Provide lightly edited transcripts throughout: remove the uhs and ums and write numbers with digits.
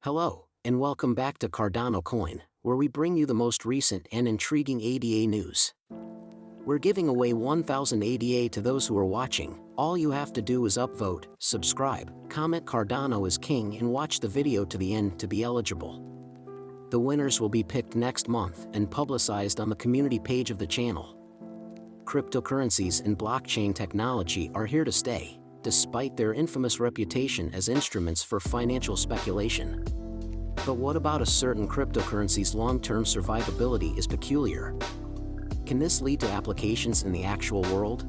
Hello, and welcome back to Cardano Coin, where we bring you the most recent and intriguing ADA news. We're giving away 1,000 ADA to those who are watching. All you have to do is upvote, subscribe, comment Cardano is king and watch the video to the end to be eligible. The winners will be picked next month and publicized on the community page of the channel. Cryptocurrencies and blockchain technology are here to stay, despite their infamous reputation as instruments for financial speculation. But what about a certain cryptocurrency's long-term survivability is peculiar? Can this lead to applications in the actual world?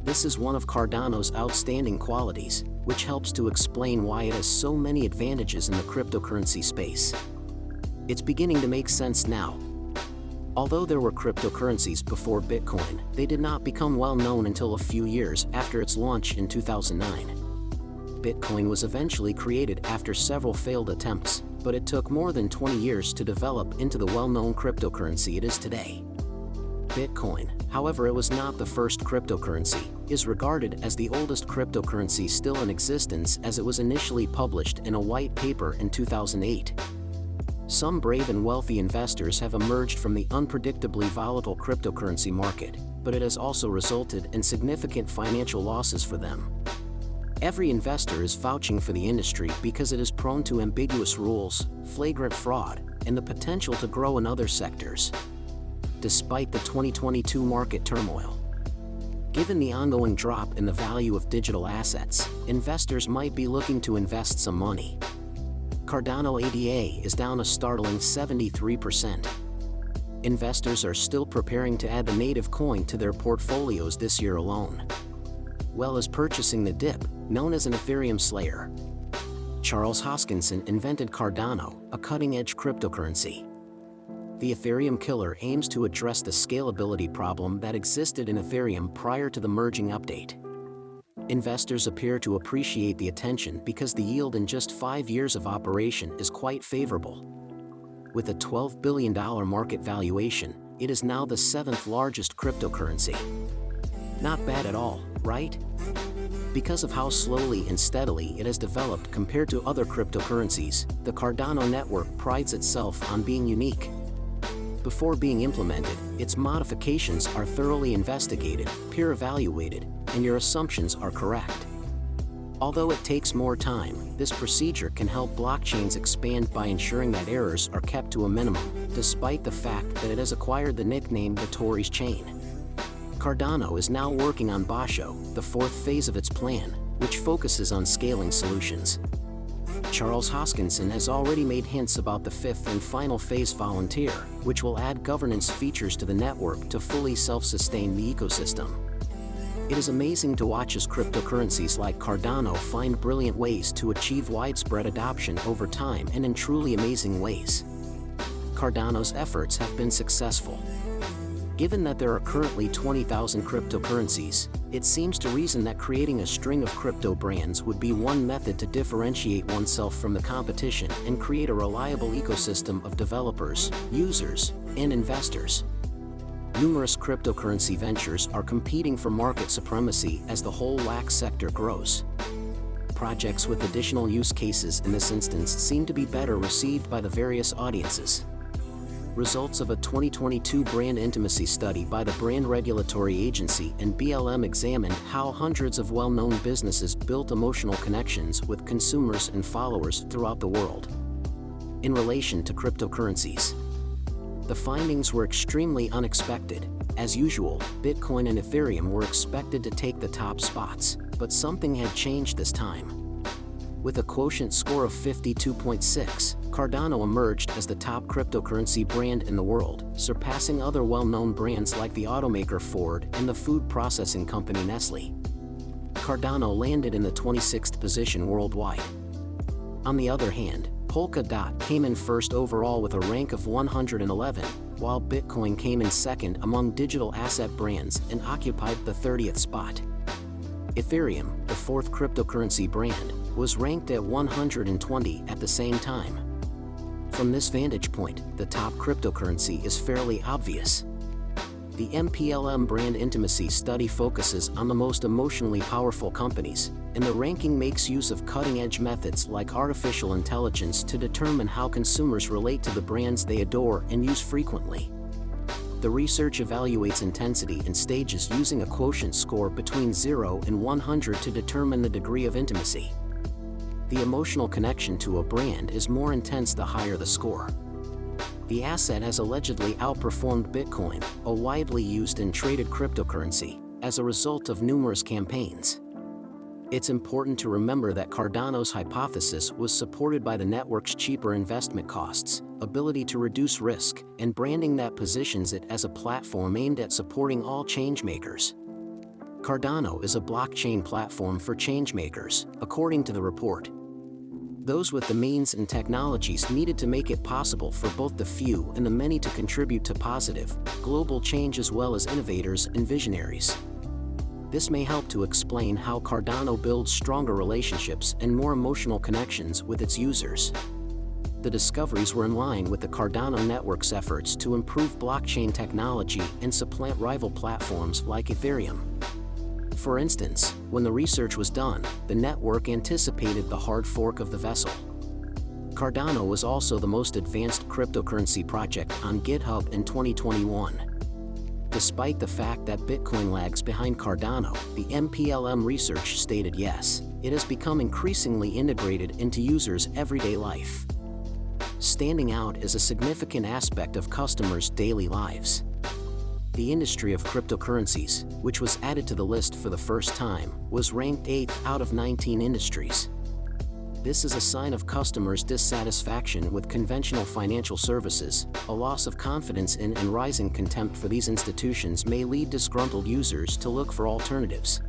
This is one of Cardano's outstanding qualities, which helps to explain why it has so many advantages in the cryptocurrency space. It's beginning to make sense now. Although there were cryptocurrencies before Bitcoin, they did not become well known until a few years after its launch in 2009. Bitcoin was eventually created after several failed attempts, but it took more than 20 years to develop into the well-known cryptocurrency it is today. Bitcoin, however, it was not the first cryptocurrency, is regarded as the oldest cryptocurrency still in existence as it was initially published in a white paper in 2008. Some brave and wealthy investors have emerged from the unpredictably volatile cryptocurrency market, but it has also resulted in significant financial losses for them. Every investor is vouching for the industry because it is prone to ambiguous rules, flagrant fraud, and the potential to grow in other sectors. Despite the 2022 market turmoil, given the ongoing drop in the value of digital assets, investors might be looking to invest some money. Cardano ADA is down a startling 73%. Investors are still preparing to add the native coin to their portfolios this year alone, well as purchasing the dip, known as an Ethereum slayer. Charles Hoskinson invented Cardano, a cutting-edge cryptocurrency. The Ethereum killer aims to address the scalability problem that existed in Ethereum prior to the merging update. Investors appear to appreciate the attention because the yield in just 5 years of operation is quite favorable. With a $12 billion market valuation, it is now the 7th largest cryptocurrency. Not bad at all, right? Because of how slowly and steadily it has developed compared to other cryptocurrencies, the Cardano network prides itself on being unique. Before being implemented, its modifications are thoroughly investigated, peer-evaluated, and your assumptions are correct. Although it takes more time, this procedure can help blockchains expand by ensuring that errors are kept to a minimum, despite the fact that it has acquired the nickname the Tories chain. Cardano is now working on Basho, the 4th phase of its plan, which focuses on scaling solutions. Charles Hoskinson has already made hints about the 5th and final phase Volunteer, which will add governance features to the network to fully self-sustain the ecosystem. It is amazing to watch as cryptocurrencies like Cardano find brilliant ways to achieve widespread adoption over time and in truly amazing ways. Cardano's efforts have been successful. Given that there are currently 20,000 cryptocurrencies, it seems to reason that creating a string of crypto brands would be one method to differentiate oneself from the competition and create a reliable ecosystem of developers, users, and investors. Numerous cryptocurrency ventures are competing for market supremacy as the whole wax sector grows. Projects with additional use cases in this instance seem to be better received by the various audiences. Results of a 2022 brand intimacy study by the Brand Regulatory Agency and BLM examined how hundreds of well-known businesses built emotional connections with consumers and followers throughout the world. In relation to cryptocurrencies, the findings were extremely unexpected. As usual, Bitcoin and Ethereum were expected to take the top spots, but something had changed this time. With a quotient score of 52.6, Cardano emerged as the top cryptocurrency brand in the world, surpassing other well-known brands like the automaker Ford and the food processing company Nestle. Cardano landed in the 26th position worldwide. On the other hand, Polkadot came in first overall with a rank of 111, while Bitcoin came in second among digital asset brands and occupied the 30th spot. Ethereum, the 4th cryptocurrency brand, was ranked at 120 at the same time. From this vantage point, the top cryptocurrency is fairly obvious. The MPLM brand intimacy study focuses on the most emotionally powerful companies, and the ranking makes use of cutting-edge methods like artificial intelligence to determine how consumers relate to the brands they adore and use frequently. The research evaluates intensity in stages using a quotient score between 0 and 100 to determine the degree of intimacy. The emotional connection to a brand is more intense the higher the score. The asset has allegedly outperformed Bitcoin, a widely used and traded cryptocurrency, as a result of numerous campaigns. It's important to remember that Cardano's hypothesis was supported by the network's cheaper investment costs, ability to reduce risk, and branding that positions it as a platform aimed at supporting all changemakers. Cardano is a blockchain platform for changemakers, according to the report. Those with the means and technologies needed to make it possible for both the few and the many to contribute to positive, global change as well as innovators and visionaries. This may help to explain how Cardano builds stronger relationships and more emotional connections with its users. The discoveries were in line with the Cardano network's efforts to improve blockchain technology and supplant rival platforms like Ethereum. For instance, when the research was done, the network anticipated the hard fork of the vessel. Cardano was also the most advanced cryptocurrency project on GitHub in 2021. Despite the fact that Bitcoin lags behind Cardano, the MPLM research stated yes, it has become increasingly integrated into users' everyday life. Standing out is a significant aspect of customers' daily lives. The industry of cryptocurrencies, which was added to the list for the first time, was ranked 8th out of 19 industries. This is a sign of customers' dissatisfaction with conventional financial services. A loss of confidence in and rising contempt for these institutions may lead disgruntled users to look for alternatives.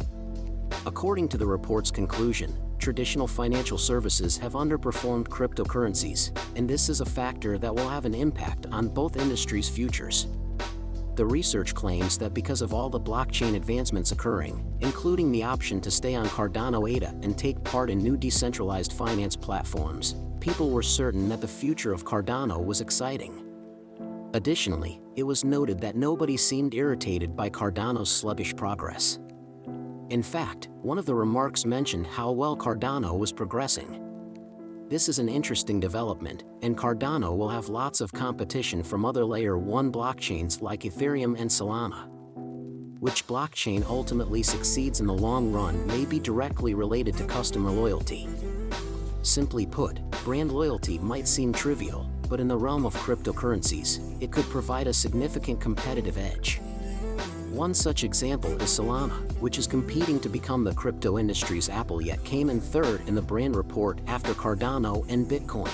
According to the report's conclusion, traditional financial services have underperformed cryptocurrencies, and this is a factor that will have an impact on both industries' futures. The research claims that because of all the blockchain advancements occurring, including the option to stay on Cardano ADA and take part in new decentralized finance platforms, people were certain that the future of Cardano was exciting. Additionally, it was noted that nobody seemed irritated by Cardano's sluggish progress. In fact, one of the remarks mentioned how well Cardano was progressing. This is an interesting development, and Cardano will have lots of competition from other Layer 1 blockchains like Ethereum and Solana. Which blockchain ultimately succeeds in the long run may be directly related to customer loyalty. Simply put, brand loyalty might seem trivial, but in the realm of cryptocurrencies, it could provide a significant competitive edge. One such example is Solana, which is competing to become the crypto industry's Apple yet came in third in the brand report after Cardano and Bitcoin.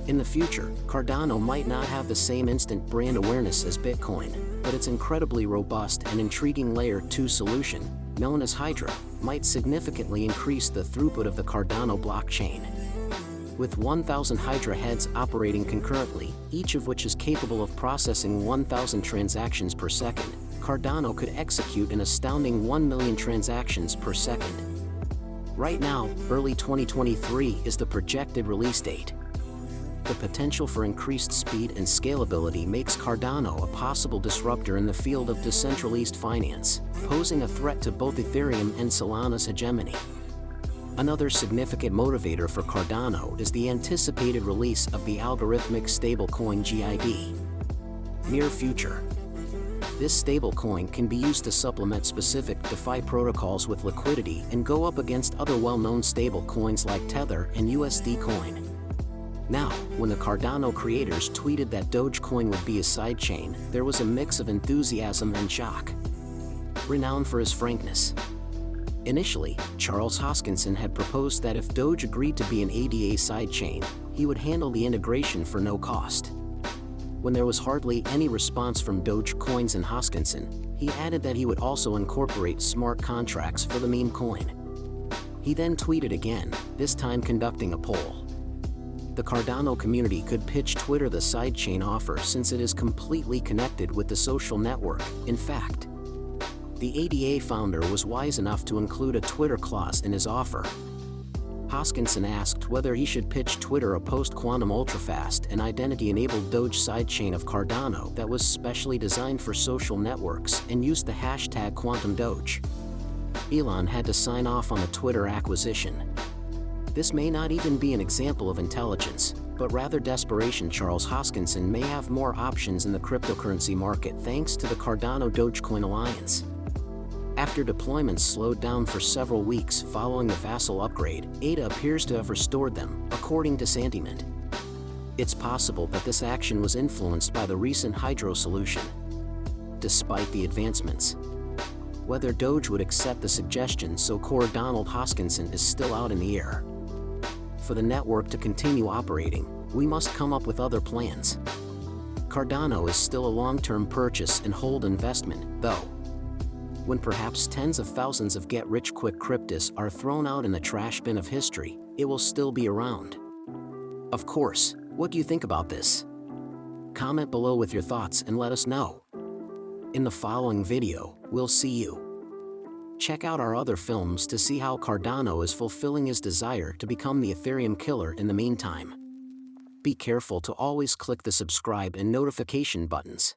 In the future, Cardano might not have the same instant brand awareness as Bitcoin, but its incredibly robust and intriguing Layer 2 solution, known as Hydra, might significantly increase the throughput of the Cardano blockchain. With 1,000 Hydra heads operating concurrently, each of which is capable of processing 1,000 transactions per second, Cardano could execute an astounding 1 million transactions per second. Right now, early 2023 is the projected release date. The potential for increased speed and scalability makes Cardano a possible disruptor in the field of decentralized finance, posing a threat to both Ethereum and Solana's hegemony. Another significant motivator for Cardano is the anticipated release of the algorithmic stablecoin GID. Near future. This stablecoin can be used to supplement specific DeFi protocols with liquidity and go up against other well-known stablecoins like Tether and USD Coin. Now, when the Cardano creators tweeted that Dogecoin would be a sidechain, there was a mix of enthusiasm and shock. Renowned for his frankness. Initially, Charles Hoskinson had proposed that if Doge agreed to be an ADA sidechain, he would handle the integration for no cost. When there was hardly any response from Dogecoins and Hoskinson, he added that he would also incorporate smart contracts for the meme coin. He then tweeted again, this time conducting a poll. The Cardano community could pitch Twitter the sidechain offer since it is completely connected with the social network. In fact, the ADA founder was wise enough to include a Twitter clause in his offer. Hoskinson asked whether he should pitch Twitter a post-quantum ultrafast and identity-enabled Doge sidechain of Cardano that was specially designed for social networks and used the hashtag #QuantumDoge. Elon had to sign off on the Twitter acquisition. This may not even be an example of intelligence, but rather desperation. Charles Hoskinson may have more options in the cryptocurrency market thanks to the Cardano Dogecoin alliance. After deployments slowed down for several weeks following the Vassal upgrade, ADA appears to have restored them, according to Santiment. It's possible that this action was influenced by the recent Hydro solution. Despite the advancements, whether Doge would accept the suggestion so core Donald Hoskinson is still out in the air. For the network to continue operating, we must come up with other plans. Cardano is still a long-term purchase and hold investment, though. When perhaps tens of thousands of get-rich-quick cryptos are thrown out in the trash bin of history, it will still be around. Of course, what do you think about this? Comment below with your thoughts and let us know. In the following video, we'll see you. Check out our other films to see how Cardano is fulfilling his desire to become the Ethereum killer in the meantime. Be careful to always click the subscribe and notification buttons.